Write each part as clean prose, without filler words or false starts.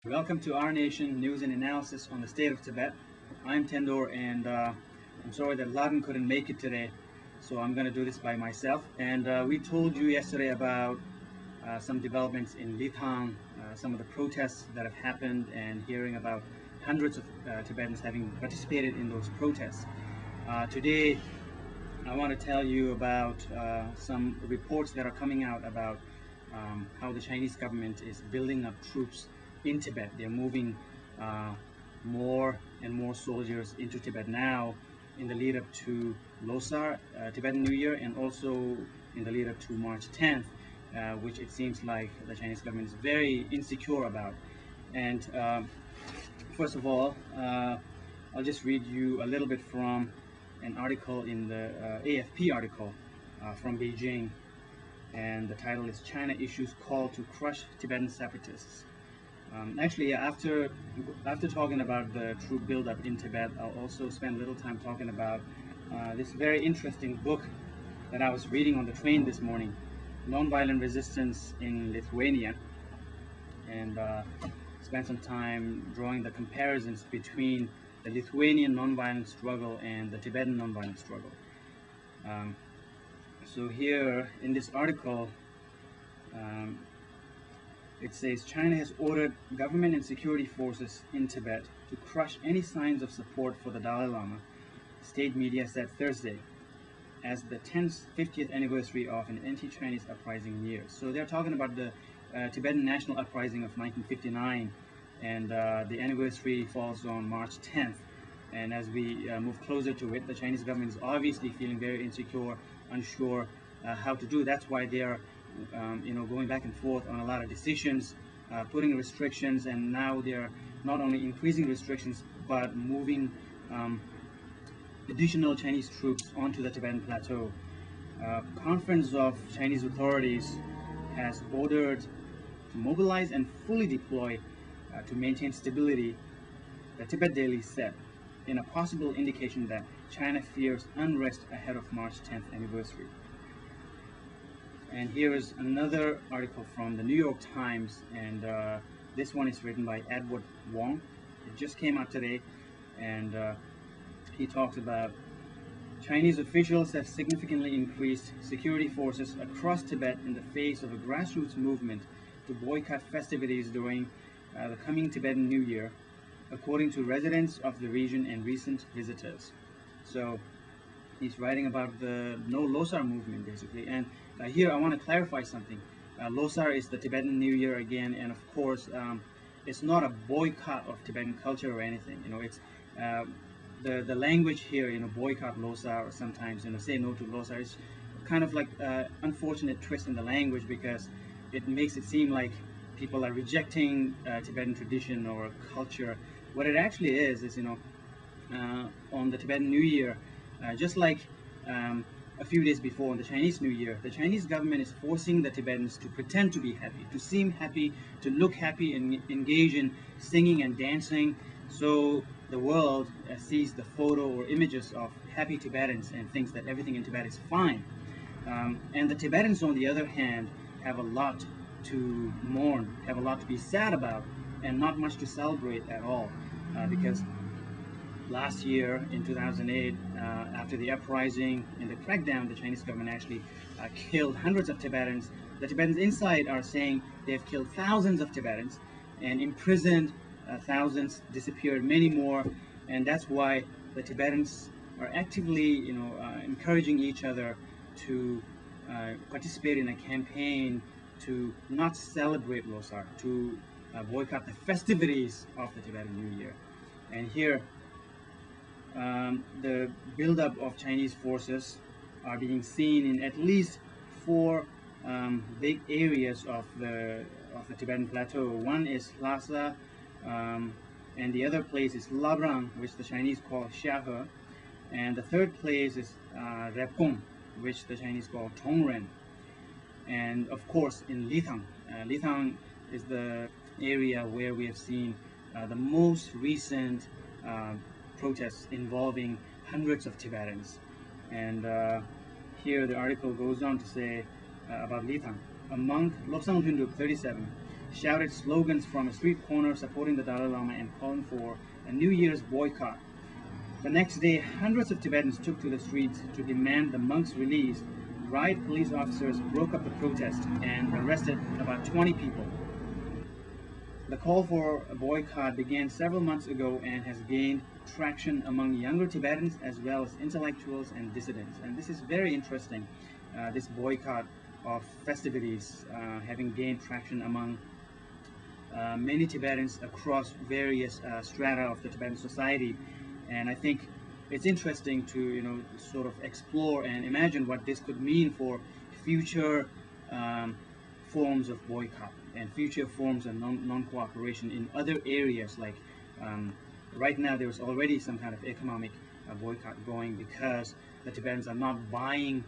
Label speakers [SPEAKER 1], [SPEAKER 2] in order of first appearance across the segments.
[SPEAKER 1] Welcome to Our Nation News and Analysis on the State of Tibet. I'm Tendor, and I'm sorry that Lhadon couldn't make it today, so I'm going to do this by myself. And we told you yesterday about some developments in Lhadon, some of the protests that have happened, and hearing about hundreds of Tibetans having participated in those protests. Today, I want to tell you about some reports that are coming out about how the Chinese government is building up troops in Tibet. They're moving more and more soldiers into Tibet now in the lead up to Losar, Tibetan New Year, and also in the lead up to March 10th, which it seems like the Chinese government is very insecure about. And first of all, I'll just read you a little bit from an article in the AFP article from Beijing, and the title is China Issues Call to Crush Tibetan Separatists. Actually, after talking about the troop buildup in Tibet, I'll also spend a little time talking about this very interesting book that I was reading on the train this morning, Nonviolent Resistance in Lithuania, and spend some time drawing the comparisons between the Lithuanian nonviolent struggle and the Tibetan nonviolent struggle. So here in this article, it says China has ordered government and security forces in Tibet to crush any signs of support for the Dalai Lama, state media said Thursday, as the 50th anniversary of an anti-Chinese uprising nears. So they're talking about the Tibetan National Uprising of 1959, and the anniversary falls on March 10th. And as we move closer to it, the Chinese government is obviously feeling very insecure, unsure how to do. That's why they are going back and forth on a lot of decisions, putting restrictions, and now they're not only increasing restrictions but moving additional Chinese troops onto the Tibetan plateau. Conference of Chinese authorities has ordered to mobilize and fully deploy to maintain stability, the Tibet Daily said, in a possible indication that China fears unrest ahead of March 10th anniversary. And here is another article from the New York Times, and this one is written by Edward Wong. It just came out today, and he talks about Chinese officials have significantly increased security forces across Tibet in the face of a grassroots movement to boycott festivities during the coming Tibetan New Year, according to residents of the region and recent visitors. So he's writing about the No Losar movement, basically. And here I want to clarify something. Losar is the Tibetan New Year again, and of course, it's not a boycott of Tibetan culture or anything. It's the language here. Boycott Losar, or sometimes say no to Losar. It's kind of like unfortunate twist in the language, because it makes it seem like people are rejecting Tibetan tradition or culture. What it actually is on the Tibetan New Year, just like a few days before on the Chinese New Year, the Chinese government is forcing the Tibetans to pretend to be happy, to seem happy, to look happy, and engage in singing and dancing, so the world sees the photo or images of happy Tibetans and thinks that everything in Tibet is fine. And the Tibetans, on the other hand, have a lot to mourn, have a lot to be sad about, and not much to celebrate at all, because last year in 2008, after the uprising and the crackdown, the Chinese government actually killed hundreds of Tibetans. The Tibetans inside are saying they've killed thousands of Tibetans and imprisoned thousands, disappeared many more, and that's why the Tibetans are actively encouraging each other to participate in a campaign to not celebrate Losar, to boycott the festivities of the Tibetan New Year. And here, the buildup of Chinese forces are being seen in at least 4 big areas of the Tibetan plateau. One is Lhasa, and the other place is Labrang, which the Chinese call Xiahe, and the third place is Repkong, which the Chinese call Tongren. And of course in Lhadon. Lhadon is the area where we have seen the most recent protests involving hundreds of Tibetans. And here the article goes on to say about Lhadon. A monk, Lhadon 37, shouted slogans from a street corner supporting the Dalai Lama and calling for a New Year's boycott. The next day, hundreds of Tibetans took to the streets to demand the monk's release. Riot police officers broke up the protest and arrested about 20 people. The call for a boycott began several months ago and has gained traction among younger Tibetans as well as intellectuals and dissidents. And this is very interesting, this boycott of festivities having gained traction among many Tibetans across various strata of the Tibetan society. And I think it's interesting to sort of explore and imagine what this could mean for future forms of boycott and future forms of non-cooperation in other areas. Like right now there's already some kind of economic boycott going because the Tibetans are not buying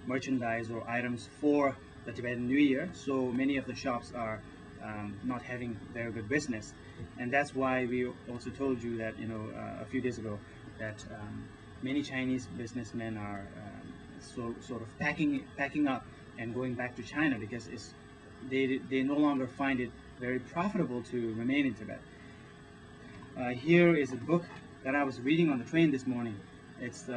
[SPEAKER 1] merchandise or items for the Tibetan New Year, so many of the shops are not having very good business. And that's why we also told you that a few days ago that many Chinese businessmen are sort of packing up and going back to China because they no longer find it very profitable to remain in Tibet. Here is a book that I was reading on the train this morning. It's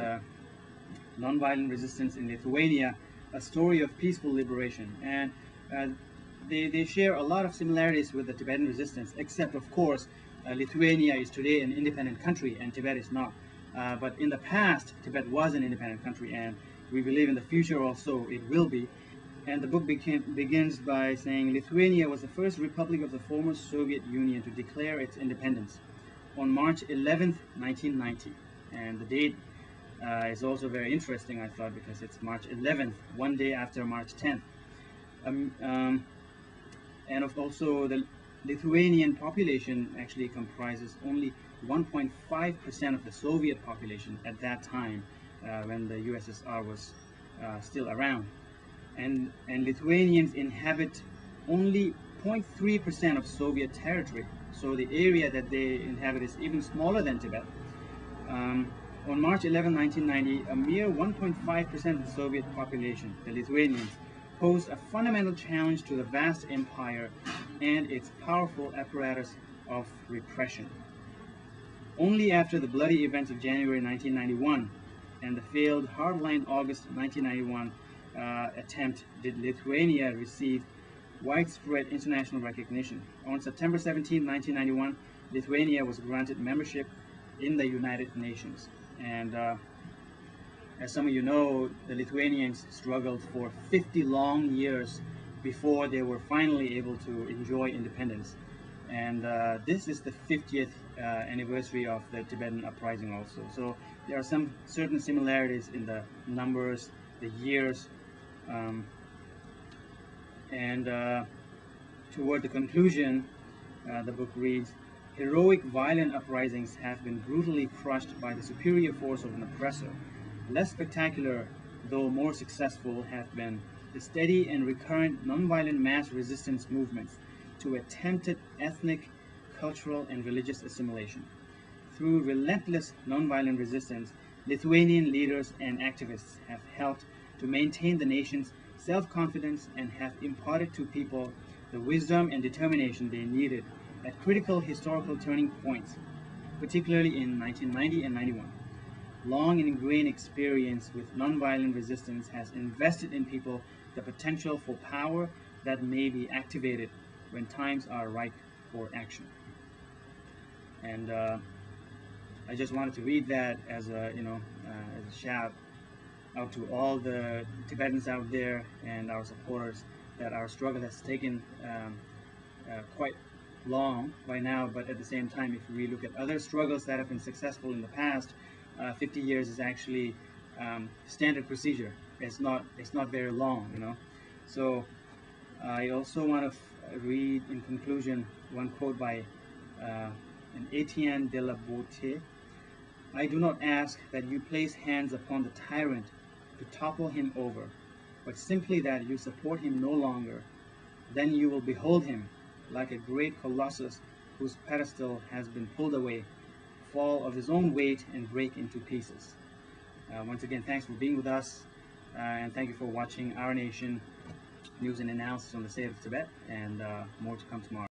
[SPEAKER 1] Nonviolent Resistance in Lithuania, a story of peaceful liberation. And they share a lot of similarities with the Tibetan resistance, except of course Lithuania is today an independent country and Tibet is not. But in the past, Tibet was an independent country, and we believe in the future also it will be. And the book begins by saying Lithuania was the first republic of the former Soviet Union to declare its independence on March 11th, 1990. And the date is also very interesting, I thought, because it's March 11th, one day after March 10th. And also the Lithuanian population actually comprises only 1.5% of the Soviet population at that time when the USSR was still around. And Lithuanians inhabit only 0.3% of Soviet territory. So the area that they inhabit is even smaller than Tibet. On March 11, 1990, a mere 1.5% of the Soviet population, the Lithuanians, posed a fundamental challenge to the vast empire and its powerful apparatus of repression. Only after the bloody events of January 1991 and the failed hardline August 1991 attempt did Lithuania receive widespread international recognition. On September 17, 1991, Lithuania was granted membership in the United Nations. And as some of you know, the Lithuanians struggled for 50 long years before they were finally able to enjoy independence. And this is the 50th anniversary of the Tibetan Uprising also. So there are some certain similarities in the numbers, the years, toward the conclusion, the book reads, heroic violent uprisings have been brutally crushed by the superior force of an oppressor. Less spectacular, though more successful, have been the steady and recurrent nonviolent mass resistance movements to attempted ethnic, cultural, and religious assimilation. Through relentless nonviolent resistance, Lithuanian leaders and activists have helped to maintain the nation's self-confidence and have imparted to people the wisdom and determination they needed at critical historical turning points, particularly in 1990 and 91. Long and ingrained experience with nonviolent resistance has invested in people the potential for power that may be activated when times are ripe for action. And I just wanted to read that as a shout out to all the Tibetans out there and our supporters, that our struggle has taken quite long by now, but at the same time, if we look at other struggles that have been successful in the past, 50 years is actually standard procedure. It's not very long, So I also want to read in conclusion one quote by an Etienne de la Beauté. I do not ask that you place hands upon the tyrant to topple him over, but simply that you support him no longer. Then you will behold him, like a great colossus whose pedestal has been pulled away, fall of his own weight and break into pieces. Once again, thanks for being with us, and thank you for watching Our Nation. news and analysis on the state of Tibet, and more to come tomorrow.